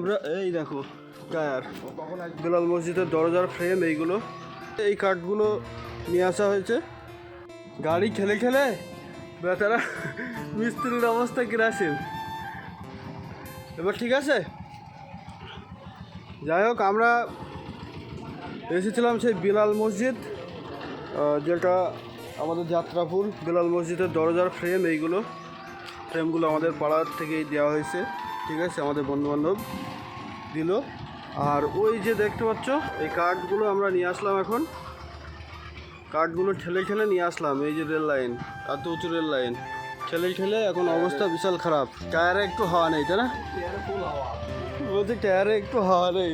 আমরা এই দেখো টায়ার, বেলাল মসজিদের দরজার ফ্রেম, এইগুলো এই কাঠগুলো নিয়ে আসা হয়েছে। গাড়ি খেলে খেলে বেচারা মিস্ত্রির অবস্থা কিরাসিন। এবার ঠিক আছে, যাই হোক আমরা এসেছিলাম সেই বেলাল মসজিদ, যেটা আমাদের যাত্রাপুর। বেলাল মসজিদের দরজার ফ্রেম, এইগুলো ফ্রেমগুলো আমাদের পাড়ার থেকেই দেওয়া হয়েছে, ঠিক আছে, আমাদের বন্ধুবান্ধব দিল। আর ওই যে দেখতে পাচ্ছ এই কাঠগুলো আমরা নিয়ে আসলাম, এখন কাঠগুলো ঠেলে ঠেলে নিয়ে আসলাম। এই যে রেল লাইন, এত উঁচু রেল লাইন, ঠেলে ঠেলে এখন অবস্থা বিশাল খারাপ। টায়ারে একটু হাওয়া নেই, তাই না? বলছি টায়ারে একটু হাওয়া নেই,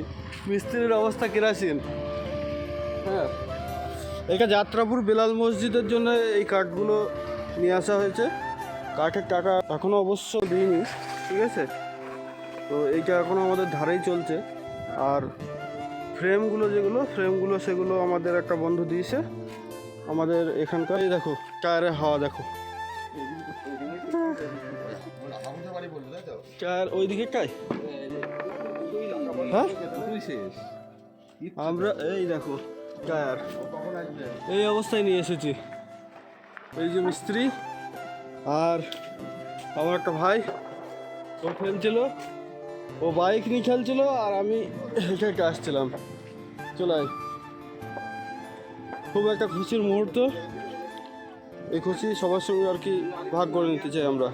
মিস্ত্রির অবস্থা কেরাসিন। হ্যাঁ, এটা যাত্রাপুর বেলাল মসজিদের জন্য এই কাঠগুলো নিয়ে আসা হয়েছে। কাঠের টাকা এখনও অবশ্য দিইনি, ঠিক আছে, তো এইটা এখনও আমাদের ধারেই চলছে। আর ফ্রেমগুলো সেগুলো আমাদের একটা বন্ধু দিয়েছে আমাদের এখানকার। এই দেখো টায়ারে হাওয়া দেখো, টায়ার ওই দিকে কাই। হ্যাঁ, আমরা এই দেখো টায়ার এই অবস্থায় নিয়ে এসেছি। এই যে মিস্ত্রি আর আমার একটা ভাই, ও খেলছিল, ও বাইক নিয়ে খেলছিল, আর আমি হেঁটে হেঁটে আসছিলাম। চলে খুব একটা খুশির মুহূর্ত, এই খুশি সবার সঙ্গে আর কি ভাগ করে নিতে চাই আমরা।